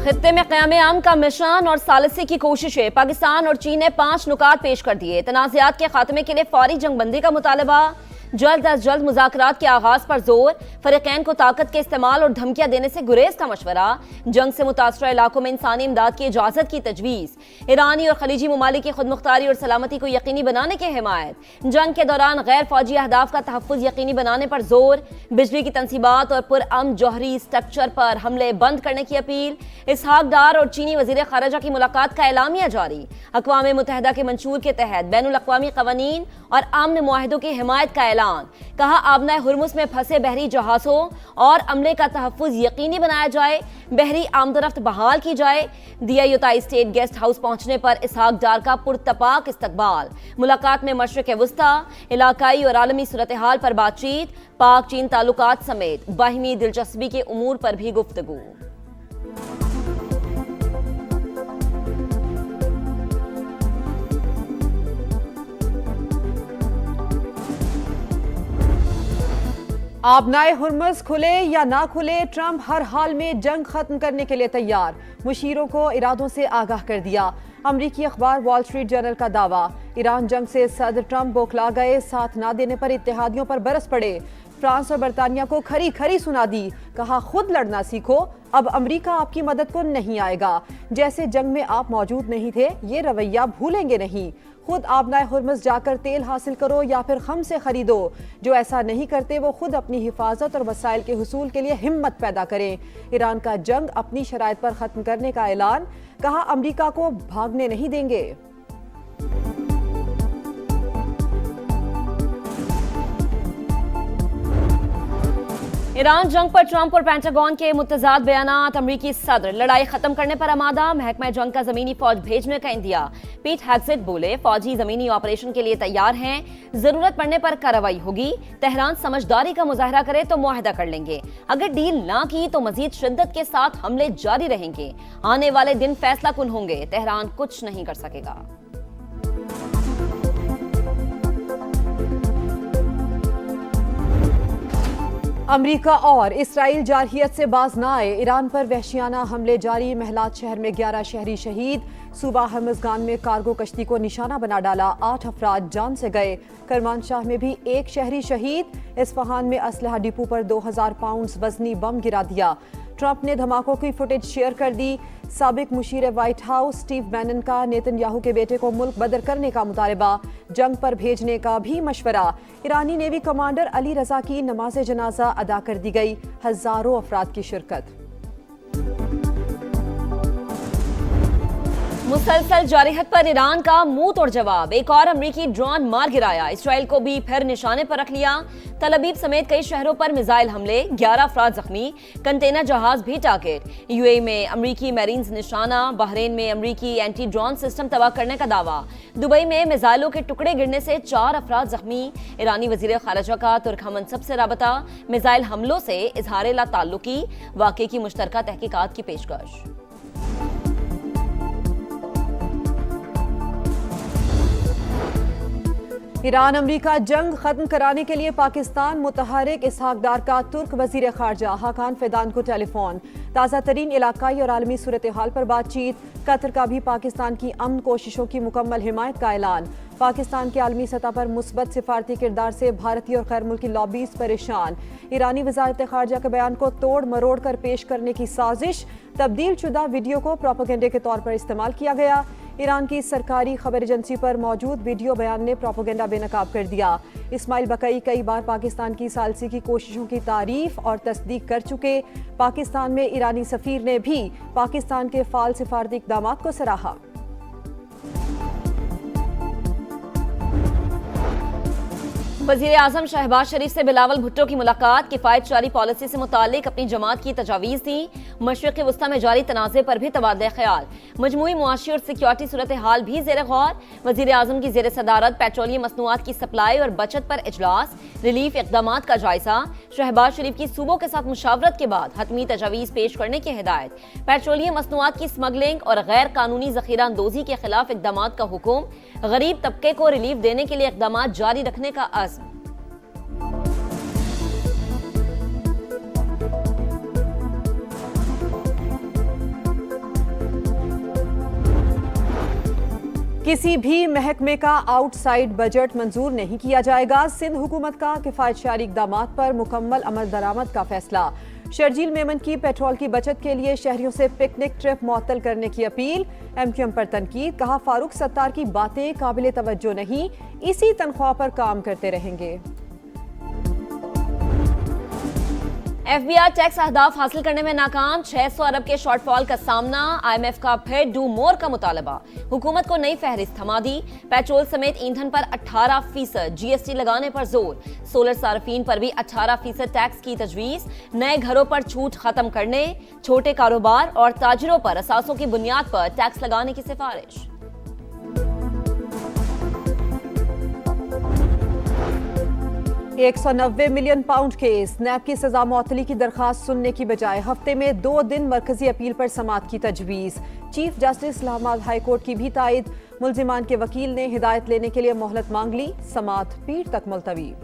खित्ते में क़याम का मिशन और सालिसी की कोशिशें। पाकिस्तान और चीन ने 5 नुकात पेश कर दिए। तनाज़ात के खात्मे के लिए फौरी जंगबंदी का मुतालबा, जल्द अज जल्द मुज़ाकरात के आगाज पर जोर, फ़रीक़ैन को ताकत के इस्तेमाल और धमकियां देने से गुरेज का मशवरा, जंग से मुतासरा इलाकों में इंसानी इमदाद की इजाज़त की तजवीज़, ईरानी और खलीजी ममालिक की खुद मुख्तारी और सलामती को यकीनी बनाने की हिमायत, जंग के दौरान गैर फौजी अहदाफ का तहफ़्फ़ुज़ यकीनी बनाने पर जोर, बिजली की तनसीबात और पुरअमन जौहरी स्ट्रक्चर पर हमले बंद करने की अपील, इसहाक डार और चीनी वज़ीर ख़ारिजा की मुलाकात का एलामिया जारी, अक़वाम मुत्तहिदा के मंशूर के तहत बैनुल अक़वामी क़वानीन और अमन मुआहिदों की हिमायत का ऐलान। कहा आबनाए हुर्मुज़ में फंसे बहरी जहाज़ों और अमले का तहफ़्फ़ुज़ यकीनी बनाया जाए, बहरी आमदरफ्त बहाल की जाए। दिया यूताई स्टेट गेस्ट हाउस पहुंचने पर इसहाक डार का पुरतपाक इस्तकबाल। मुलाकात में मशरिक़ वुस्ता, इलाकाई और आलमी सूरत हाल पर बातचीत, पाक चीन ताल्लुकात समेत बाहिमी दिलचस्पी के उमूर पर भी गुफ्तगू। आबनाए हुर्मुज़ खुले या ना खुले, ट्रंप हर हाल में जंग खत्म करने के लिए तैयार, मुशीरों को इरादों से आगाह कर दिया। अमरीकी अखबार वॉल स्ट्रीट जर्नल का दावा, ईरान जंग से सदर ट्रंप बौखला गए, साथ ना देने पर इत्तेहादियों पर बरस पड़े। फ्रांस और बरतानिया को खरी खरी सुना दी, कहा खुद लड़ना सीखो, अब अमरीका आपकी मदद को नहीं आएगा। जैसे जंग में आप मौजूद नहीं थे, ये रवैया भूलेंगे नहीं। खुद आबनाए हुर्मुज़ जाकर तेल हासिल करो या फिर हमसे खरीदो। जो ऐसा नहीं करते वो खुद अपनी हिफाजत और वसाइल के हुसूल के लिए हिम्मत पैदा करें। ईरान का जंग अपनी शराइत पर खत्म करने का ऐलान, कहा अमरीका को भागने नहीं देंगे। ईरान जंग पर ट्रंप और पेंटागन के मुतजाद बयानात। अमरीकी सदर लड़ाई खत्म करने पर आमादा, महकमा जंग का जमीनी फौज भेजने का इंदिया। पीट हेग्सेट बोले फौजी जमीनी ऑपरेशन के लिए तैयार हैं, जरूरत पड़ने पर कार्रवाई होगी। तेहरान समझदारी का मुजाहरा करे तो मुआहदा कर लेंगे, अगर डील ना की तो मजीद शिद्दत के साथ हमले जारी रहेंगे। आने वाले दिन फैसला कुन होंगे, तेहरान कुछ नहीं कर सकेगा। अमरीका और इसराइल जारहियत से बाज न आए, ईरान पर वहशियाना हमले जारी। महलात शहर में 11 शहरी शहीद। सूबा हर्मज़गान में कार्गो कश्ती को निशाना बना डाला, 8 अफराद जान से गए। करमानशाह में भी 1 शहरी शहीद। इस्फहान में असलहा डिपो पर 2000 पाउंड वजनी बम गिरा दिया। ट्रंप ने धमाकों की फुटेज शेयर कर दी। साबिक मुशीर व्हाइट हाउस स्टीव बैनन का नेतन्याहू के बेटे को मुल्क बदर करने का मुतालबा, जंग पर भेजने का भी मशवरा। ईरानी नेवी कमांडर अली रजा की नमाज जनाजा अदा कर दी गई, हजारों अफराद की शिरकत। मुसलसल जारहियत पर ईरान का मुंह तोड़ जवाब, एक और अमरीकी ड्रोन मार गिराया। इसराइल को भी फिर निशाने पर रख लिया। तल अवीव समेत कई शहरों पर मिसाइल हमले, 11 अफराद जख्मी। कंटेनर जहाज भी टारगेट। यूएई में अमरीकी मैरीन्स निशाना। बहरीन में अमरीकी एंटी ड्रोन सिस्टम तबाह करने का दावा। दुबई में मिसाइलों के टुकड़े गिरने से 4 अफराद जख्मी। ईरानी वजीर खारिजा का तुर्क हमनसब से राबता, मिसाइल हमलों से इजहार ला ताल्लुकी, वाक़े की मुश्तरका तहकीकात की पेशकश। ईरान अमरीका जंग खत्म कराने के लिए पाकिस्तान मुतहरिक। इसहाक डार का तुर्क वजीर खारजा हाकान फिदान को टेलीफोन। ताज़ा तरीन इलाकाई और आलमी सूरत हाल पर बातचीत। कतर का भी पाकिस्तान की अमन कोशिशों की मुकम्मल हिमायत का ऐलान। पाकिस्तान के आलमी सतह पर मुस्बत सिफारती किरदार से भारतीय और गैर मुल्की लॉबीज परेशान। ईरानी वजारत खारजा के बयान को तोड़ मरोड़ कर पेश करने की साजिश। तब्दील शुदा वीडियो को प्रोपेगेंडे के तौर पर इस्तेमाल किया गया। ईरान की सरकारी खबर एजेंसी पर मौजूद वीडियो बयान ने प्रोपेगेंडा बेनकाब कर दिया। इस्माइल बकई कई बार पाकिस्तान की सालसी की कोशिशों की तारीफ और तस्दीक कर चुके। पाकिस्तान में ईरानी सफीर ने भी पाकिस्तान के फाल सिफारती इक़दामात को सराहा। वज़ीर आज़म शहबाज शरीफ से बिलावल भुट्टो की मुलाकात। किफ़ायत जारी पॉलिसी से मुतालिक अपनी जमात की तजावीज़ दी। मशरिक़ वस्ता में जारी तनाज़े पर भी तबादला ख्याल। मजमूई मुआशी और सिक्योरिटी सूरत हाल भी ज़ेर गौर। वज़ीर आज़म की ज़ेर सदारत पेट्रोलियम मसनूआत की सप्लाई और बचत पर इजलास। रिलीफ इक़दामात का जायजा। शहबाज शरीफ की सूबों के साथ मुशावरत के बाद हतमी तजावीज़ पेश करने की हिदायत। पेट्रोलियम मसनूआत की स्मगलिंग और गैर कानूनी ज़ख़ीरा अंदोज़ी के खिलाफ इक़दामात का हुक्म। गरीब तबके को रिलीफ देने के लिए इक़दामात जारी रखने का अज़्म। किसी भी महकमे का आउटसाइड बजट मंजूर नहीं किया जाएगा। सिंध हुकूमत का किफायतशारी इक़दामात पर मुकम्मल अमल दरामद का फैसला। शर्जील मेमन की पेट्रोल की बचत के लिए शहरियों से पिकनिक ट्रिप मुअत्तल करने की अपील। MQM पर तनकीद, कहा फारूक सत्तार की बातें काबिले तवज्जो नहीं, इसी तनख्वाह पर काम करते रहेंगे। FBI टैक्स अहदाफ हासिल करने में नाकाम, 600 अरब के शॉर्टफॉल का सामना। IMF का फिर डू मोर का मुतालबा, हुकूमत को नई फहरिस्त थमा दी। पेट्रोल समेत ईंधन पर 18% GST लगाने पर जोर। सोलर सार्फिन पर भी 18% टैक्स की तजवीज। नए घरों पर छूट खत्म करने, छोटे कारोबार और ताजिरों पर असासों की बुनियाद पर टैक्स लगाने की सिफारिश। £190 मिलियन केस। नैब की सजा मुअत्तली की दरखास्त सुनने की बजाय हफ्ते में 2 दिन मरकजी अपील पर समाअत की तजवीज़। Chief justice Islamabad high court की भी तायद। मुल्जिमान के वकील ने हिदायत लेने के लिए मोहलत मांग ली। समाअत पीर तक मुलतवी।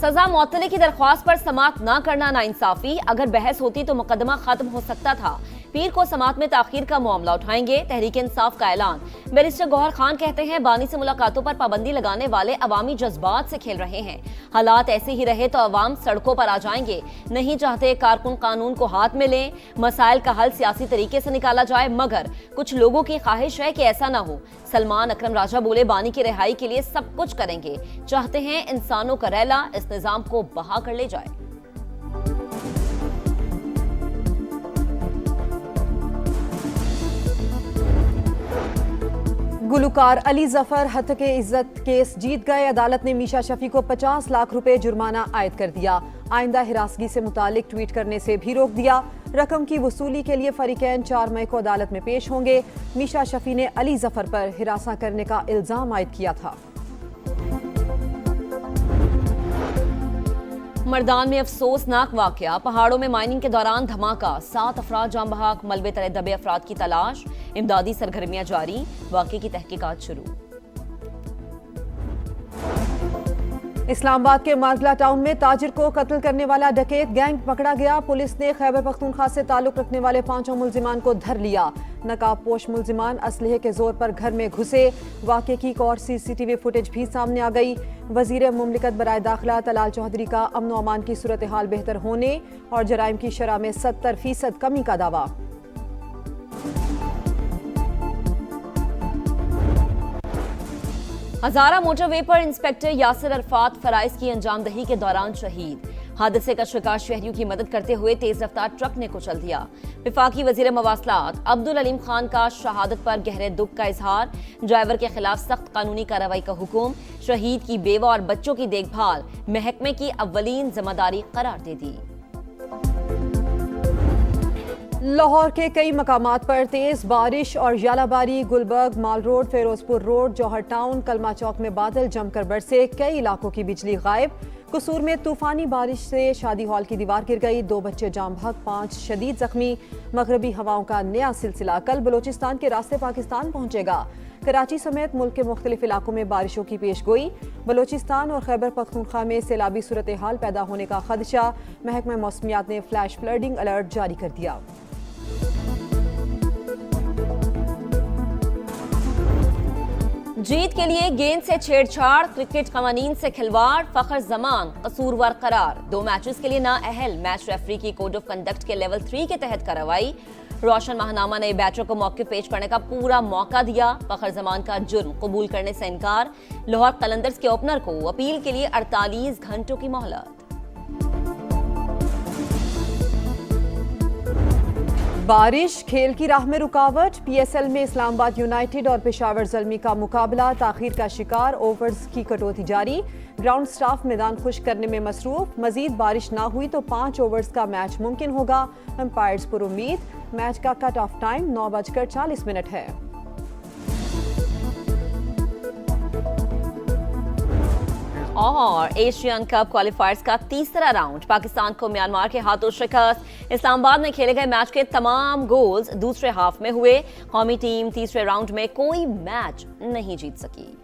सजा मुअत्तली की दरख्वास्त पर समाअत न करना नाइंसाफी। अगर बहस होती तो मुकदमा खत्म हो सकता था। पीर को समाअत में ताखीर का मामला उठाएंगे। तहरीक इंसाफ का ऐलान। बैरिस्टर गौहर खान कहते हैं बानी से मुलाकातों पर पाबंदी लगाने वाले अवामी जज्बात से खेल रहे हैं। हालात ऐसे ही रहे तो अवाम सड़कों पर आ जाएंगे। नहीं चाहते कारकुन कानून को हाथ में लें। मसाइल का हल सियासी तरीके से निकाला जाए, मगर कुछ लोगों की ख्वाहिश है कि ऐसा ना हो। सलमान अकरम राजा बोले बानी की रिहाई के लिए सब कुछ करेंगे। चाहते हैं इंसानों का रैला इस निजाम को बहा कर ले जाए। गुलकार अली जफर हत्या इज्जत केस जीत गए। अदालत ने मीशा शफी को 50 लाख रुपए जुर्माना आयद कर दिया। आइंदा हिरासगी से मुतालिक ट्वीट करने से भी रोक दिया। रकम की वसूली के लिए फरीकैन 4 मई को अदालत में पेश होंगे। मीशा शफी ने अली जफर पर हिरासा करने का इल्जाम आयद किया था। मर्दान में अफसोसनाक वाकया, पहाड़ों में माइनिंग के दौरान धमाका, 7 अफराद जाम बहक, मलबे तले दबे अफराद की तलाश। इमदादी सरगर्मियां जारी, वाकये की तहकीकात शुरू। इस्लामाबाद के माजला टाउन में ताजिर को कत्ल करने वाला डकैत गैंग पकड़ा गया। पुलिस ने खैबर पख्तूनख्वा से ताल्लुक रखने वाले 5 मुलजिमान को धर लिया। नकाबपोश मुलजिमान असलहे के जोर पर घर में घुसे। वाकये की एक और CCTV फुटेज भी सामने आ गई। वजीर मुमलिकत बराए दाखिला तलाल चौधरी का अमन व अमान की सूरत हाल बेहतर होने और जराइम की शरह में 70% कमी का दावा। हजारा मोटरवे पर इंस्पेक्टर यासिर अरफात फराइज की अंजामदही के दौरान शहीद। हादसे का शिकार शहरियों की मदद करते हुए तेज रफ्तार ट्रक ने कुचल दिया। विफाकी वजीर मवासलात अब्दुल अलीम खान का शहादत पर गहरे दुख का इजहार। ड्राइवर के खिलाफ सख्त कानूनी कार्रवाई का हुक्म। शहीद की बेवा और बच्चों की देखभाल महकमे की अव्वलीन जिम्मेदारी करार दे दी। लाहौर के कई मकामात पर तेज बारिश और यालाबारी। गुलबर्ग, माल रोड, फिरोजपुर रोड, जौहर टाउन, कलमा चौक में बादल जमकर बरसे। कई इलाकों की बिजली गायब। कसूर में तूफानी बारिश से शादी हॉल की दीवार गिर गई। 2 बच्चे जाम बहक, 5 शदीद जख्मी। मगरबी हवाओं का नया सिलसिला। कल बलोचिस्तान के रास्ते पाकिस्तान पहुंचेगा। कराची समेत मुल्क के मुख्तलिफ इलाकों में बारिशों की पेशगोई। बलोचिस्तान और खैबर पख्तूनख्वा में सैलाबी सूरत हाल पैदा होने का खदशा। महकमा मौसमियात ने फ्लैश फ्लडिंग अलर्ट जारी कर दिया। जीत के लिए गेंद से छेड़छाड़, क्रिकेट कवानीन से खिलवाड़, फखर जमान कसूरवार करार। 2 मैचेस के लिए नाअहल। मैच रेफरी की कोड ऑफ कंडक्ट के लेवल 3 के तहत कार्रवाई। रोशन माहनामा ने बैटर को मौके पेश करने का पूरा मौका दिया। फखर जमान का जुर्म कबूल करने से इनकार। लाहौर कलंदर्स के ओपनर को अपील के लिए 48 घंटों की मोहलत। बारिश खेल की राह में रुकावट। PSL में इस्लामाबाद यूनाइटेड और पेशावर ज़ल्मी का मुकाबला ताखीर का शिकार। ओवर्स की कटौती जारी। ग्राउंड स्टाफ मैदान खुश करने में मसरूफ। मजीद बारिश ना हुई तो 5 ओवर्स का मैच मुमकिन होगा। एम्पायर्स पर उम्मीद। मैच का कट ऑफ टाइम 9:40 है। और एशियन कप क्वालिफायर्स का तीसरा राउंड, पाकिस्तान को म्यांमार के हाथों शिकस्त। इस्लामाबाद में खेले गए मैच के तमाम गोल्स दूसरे हाफ में हुए। कौमी टीम तीसरे राउंड में कोई मैच नहीं जीत सकी।